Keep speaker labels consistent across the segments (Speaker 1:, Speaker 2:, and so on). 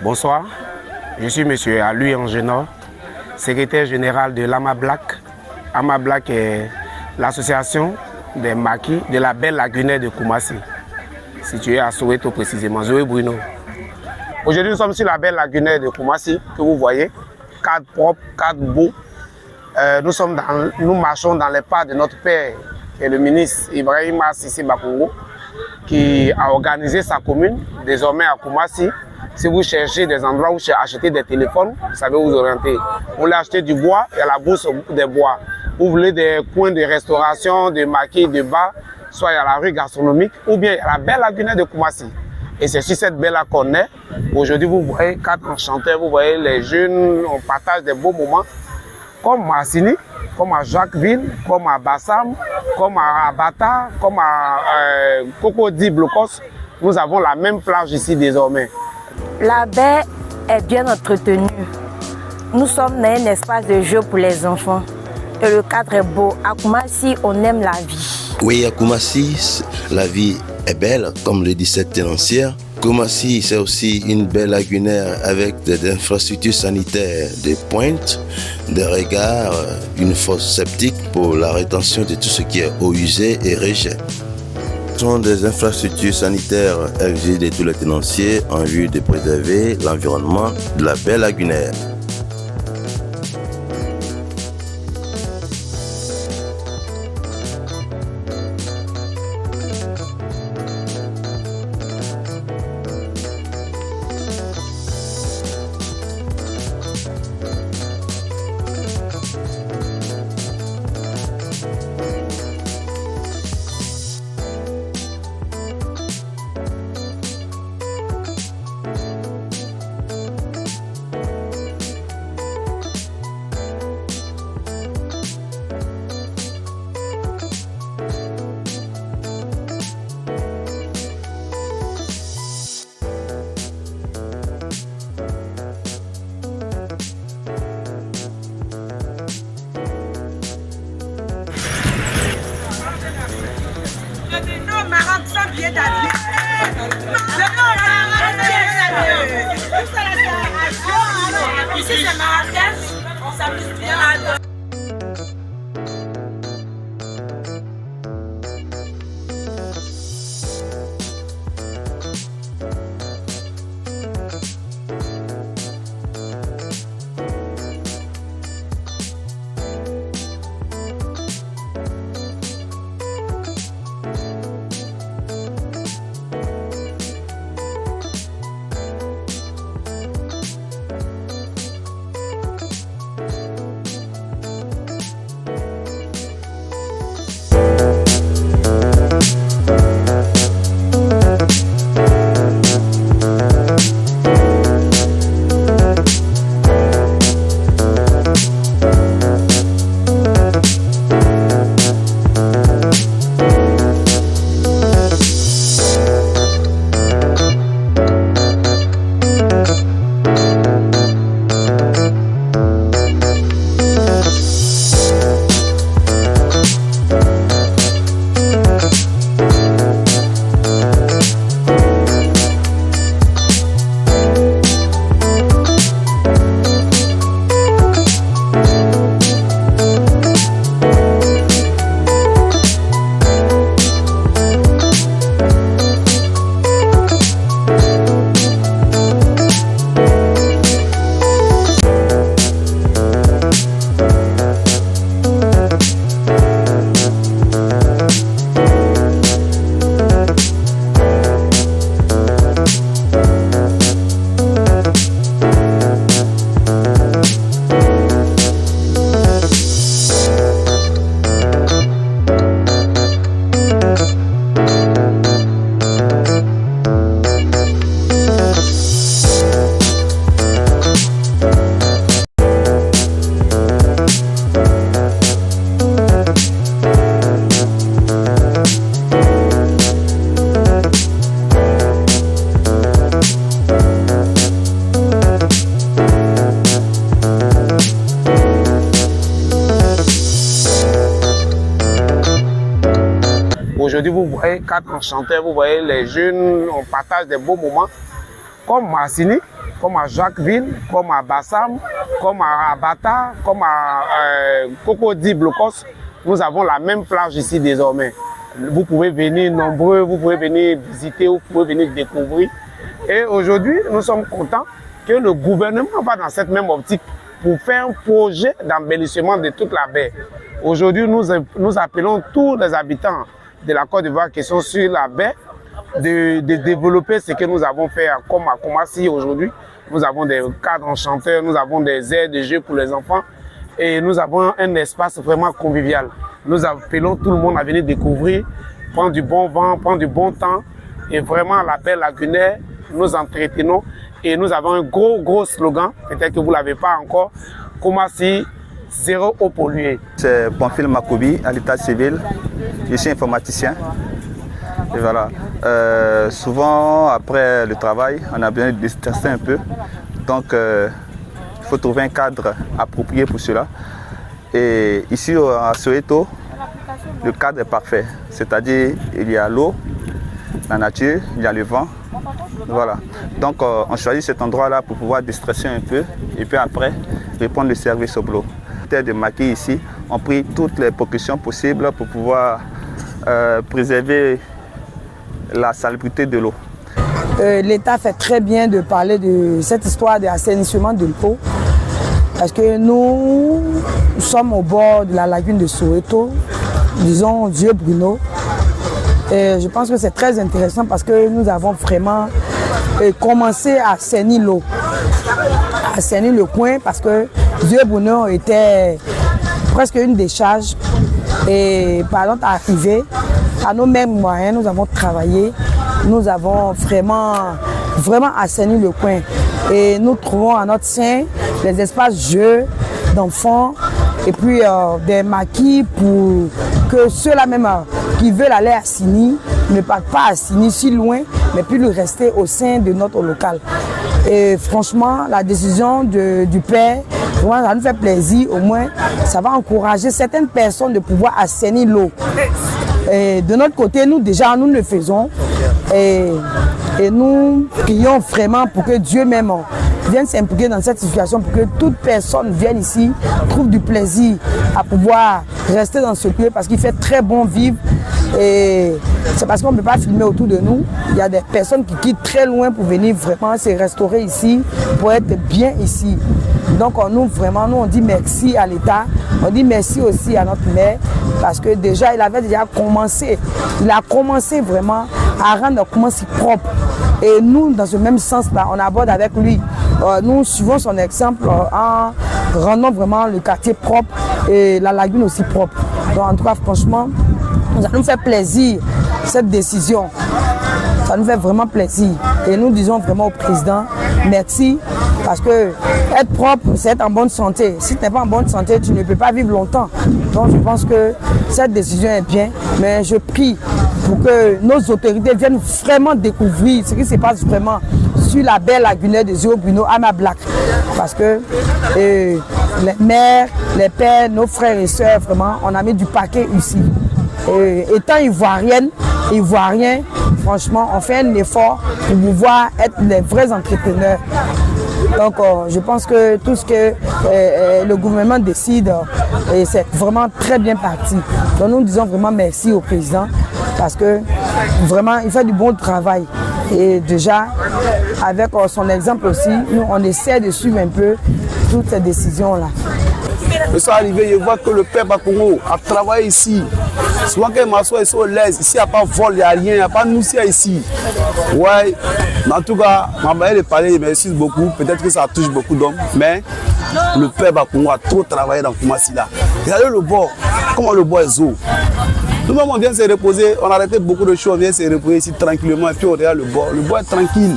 Speaker 1: Bonsoir, je suis M. Alui Angenor, secrétaire général de l'AMA Black. AMA Black est l'association des maquis de la Belle Lagunaire de Koumassi, située à Soweto précisément, Zoé Bruno. Aujourd'hui, nous sommes sur la Belle Lagunaire de Koumassi, que vous voyez, cadre propre, cadre beau. Nous marchons dans les pas de notre père, qui est le ministre Ibrahima Sissi Bakongo, qui a organisé sa commune, désormais à Koumassi. Si vous cherchez des endroits où acheter des téléphones, vous savez où vous orienter. Vous voulez acheter du bois, il y a la bourse des bois. Vous voulez des coins de restauration, de maquis, de bar, soit il y a la rue gastronomique, ou bien il y a la Belle Lagunaire de Koumassi. Et c'est sur cette belle-là qu'on est. Aujourd'hui, vous voyez quatre enchanteurs, vous voyez les jeunes, on partage des beaux moments. Comme à Assini, comme à Jacquesville, comme à Bassam, comme à Abata, comme à Cocody Blocos, nous avons la même plage ici désormais.
Speaker 2: La baie est bien entretenue. Nous sommes dans un espace de jeu pour les enfants. Et le cadre est beau. À Koumassi, on aime la vie.
Speaker 3: Oui, à Koumassi, la vie est belle, comme le dit cette tenancière. Koumassi, c'est aussi une belle lagunaire avec des infrastructures sanitaires, des pointes, des regards, une fosse septique pour la rétention de tout ce qui est eau usée et rejet. Ce sont des infrastructures sanitaires exigées de tous les tenanciers en vue de préserver l'environnement de la Belle Lagunaire.
Speaker 4: Ici c'est Marrakech, on s'amuse bien à
Speaker 1: Aujourd'hui, vous voyez quatre enchanteurs, vous voyez les jeunes, on partage des beaux moments. Comme à Assini, comme à Jacquesville, comme à Bassam, comme à Bata, comme à Cocody, Blocos. Nous avons la même plage ici désormais. Vous pouvez venir nombreux, vous pouvez venir visiter, vous pouvez venir découvrir. Et aujourd'hui, nous sommes contents que le gouvernement va dans cette même optique pour faire un projet d'embellissement de toute la baie. Aujourd'hui, nous appelons tous les habitants de la Côte d'Ivoire qui sont sur la baie de développer ce que nous avons fait comme à Koumassi aujourd'hui. Nous avons des cadres enchanteurs, nous avons des aires de jeux pour les enfants et nous avons un espace vraiment convivial. Nous appelons tout le monde à venir découvrir, prendre du bon vent, prendre du bon temps et vraiment la baie lagunaire, nous entretenons et nous avons un gros slogan, peut-être que vous ne l'avez pas encore, Koumassi, zéro eau polluée.
Speaker 5: C'est Pamphile Makobi, à l'état civil, je suis informaticien. Et voilà. Souvent, après le travail, on a besoin de déstresser un peu. Donc, il faut trouver un cadre approprié pour cela. Et ici, à Soweto, le cadre est parfait. C'est-à-dire, il y a l'eau, la nature, il y a le vent. Voilà. Donc, on choisit cet endroit-là pour pouvoir déstresser un peu. Et puis après, répondre le service au boulot. Les de Maki ici ont pris toutes les précautions possibles pour pouvoir préserver la salubrité de l'eau.
Speaker 6: L'État fait très bien de parler de cette histoire d'assainissement de l'eau parce que nous sommes au bord de la lagune de Soweto, disons Dieu Bruno. Et je pense que c'est très intéressant parce que nous avons vraiment commencé à assainir l'eau, à assainir le coin parce que Dieu Bruno était presque une décharge et par notre arrivée, à nos mêmes moyens, nous avons travaillé, nous avons vraiment assaini le coin. Et nous trouvons à notre sein les espaces jeux d'enfants et puis des maquis pour que ceux-là même qui veulent aller à Sini ne partent pas à Sini si loin, mais puis rester au sein de notre local. Et franchement, la décision du père, vraiment, ça nous fait plaisir, au moins ça va encourager certaines personnes de pouvoir assainir l'eau. Et de notre côté, nous le faisons et nous prions vraiment pour que Dieu même vienne s'impliquer dans cette situation, pour que toute personne vienne ici, trouve du plaisir à pouvoir rester dans ce lieu parce qu'il fait très bon vivre. Et c'est parce qu'on ne peut pas filmer autour de nous. Il y a des personnes qui quittent très loin pour venir vraiment se restaurer ici, pour être bien ici. Donc nous on dit merci à l'État, on dit merci aussi à notre maire parce que déjà il avait déjà commencé, il a commencé vraiment à rendre Koumassi propre. Et nous, dans ce même sens-là, on aborde avec lui. Nous suivons son exemple en rendant vraiment le quartier propre et la lagune aussi propre. Donc en tout cas, franchement, ça nous fait plaisir cette décision. Ça nous fait vraiment plaisir. Et nous disons vraiment au président, merci. Parce que être propre, c'est être en bonne santé. Si tu n'es pas en bonne santé, tu ne peux pas vivre longtemps. Donc je pense que cette décision est bien. Mais je prie pour que nos autorités viennent vraiment découvrir ce qui se passe vraiment sur la baie lagunaire de Dieu Bruno à Amablack. Parce que les mères, les pères, nos frères et sœurs, vraiment, on a mis du paquet ici. Étant ivoirienne, ivoirien, franchement, on fait un effort pour pouvoir être les vrais entrepreneurs. Donc, je pense que tout ce que le gouvernement décide, c'est vraiment très bien parti. Donc, nous disons vraiment merci au président parce que vraiment, il fait du bon travail. Et déjà, avec son exemple aussi, nous, on essaie de suivre un peu toutes ces décisions-là.
Speaker 7: Je suis arrivé, je vois que le père Bakongo a travaillé ici. Souvent quand il m'assoit, ils sont l'aise. Ici, il n'y a pas de vol, il n'y a rien, il n'y a pas de noussia ici. Ouais, en tout cas, ma manière de parler, il m'excuse beaucoup. Peut-être que ça touche beaucoup d'hommes, mais le père Bakongo a trop travaillé dans Koumassi là. Regardez le bord, comment le bord est zo. Nous-mêmes, on vient se reposer, on a arrêté beaucoup de choses, on vient se reposer ici tranquillement, et puis on regarde le bord est tranquille.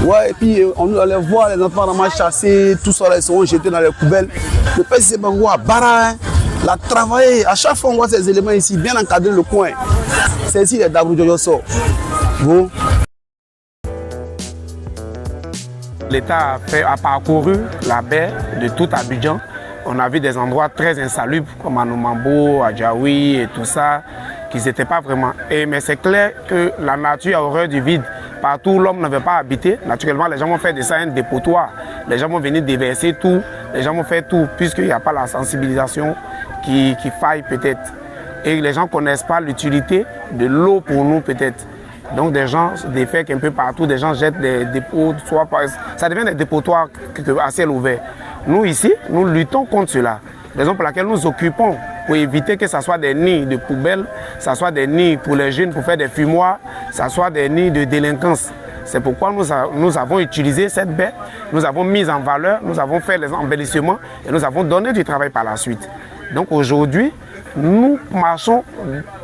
Speaker 7: Ouais, et puis on allait voir les enfants vraiment chasser, tout ça, ils seront jetés dans les poubelles. Le père Bakongo a barré, il a travaillé. À chaque fois, on voit ces éléments ici, bien encadrer le coin. C'est ici les Dabrou Jojo sort. Bon.
Speaker 1: L'État a parcouru la baie de tout Abidjan. On a vu des endroits très insalubres comme à Nomambo, à Djaoui et tout ça, qui n'étaient pas vraiment. Mais c'est clair que la nature a horreur du vide. Partout où l'homme ne veut pas habiter, naturellement, les gens vont faire de ça un dépotoir. Les gens vont venir déverser tout, les gens vont faire tout, puisqu'il n'y a pas la sensibilisation qui faille peut-être. Et les gens ne connaissent pas l'utilité de l'eau pour nous peut-être. Donc des gens défèquent un peu partout, des gens jettent des dépôts, ça devient des dépotoirs à ciel ouvert. Nous ici, nous luttons contre cela. Raison pour laquelle nous occupons pour éviter que ce soit des nids de poubelles, ce soit des nids pour les jeunes pour faire des fumoirs, ce soit des nids de délinquance. C'est pourquoi nous avons utilisé cette baie, nous avons mis en valeur, nous avons fait les embellissements et nous avons donné du travail par la suite. Donc aujourd'hui, nous marchons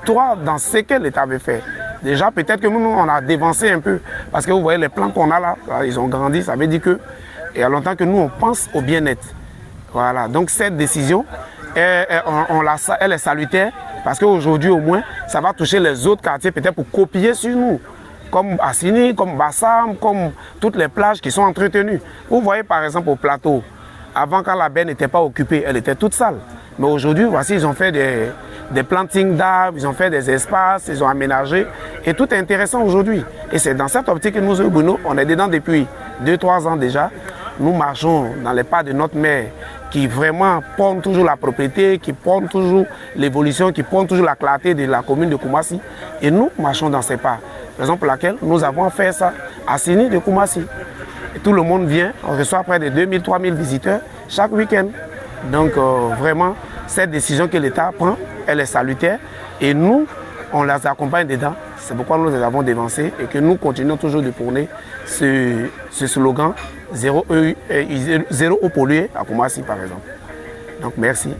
Speaker 1: droit dans ce que l'État veut faire. Déjà, peut-être que nous, on a dévancé un peu, parce que vous voyez les plans qu'on a là, ils ont grandi, ça veut dire que il y a longtemps que nous, on pense au bien-être. Voilà, donc cette décision, elle est salutaire, parce qu'aujourd'hui au moins, ça va toucher les autres quartiers peut-être pour copier sur nous, comme Assini, comme Bassam, comme toutes les plages qui sont entretenues. Vous voyez par exemple au plateau, avant quand la baie n'était pas occupée, elle était toute sale. Mais aujourd'hui, voici, ils ont fait des plantings d'arbres, ils ont fait des espaces, ils ont aménagé. Et tout est intéressant aujourd'hui. Et c'est dans cette optique que nous, Bruno, on est dedans depuis 2-3 ans déjà. Nous marchons dans les pas de notre mère qui vraiment prône toujours la propriété, qui prône toujours l'évolution, qui prône toujours la clarté de la commune de Koumassi. Et nous marchons dans ces pas. Raison pour laquelle nous avons fait ça à Sini de Koumassi. Et tout le monde vient, on reçoit près de 2000-3000 visiteurs chaque week-end. Donc vraiment, cette décision que l'État prend, elle est salutaire et nous, on les accompagne dedans. C'est pourquoi nous les avons dévancés et que nous continuons toujours de prôner ce slogan zéro eau polluée à Koumassi par exemple. Donc merci.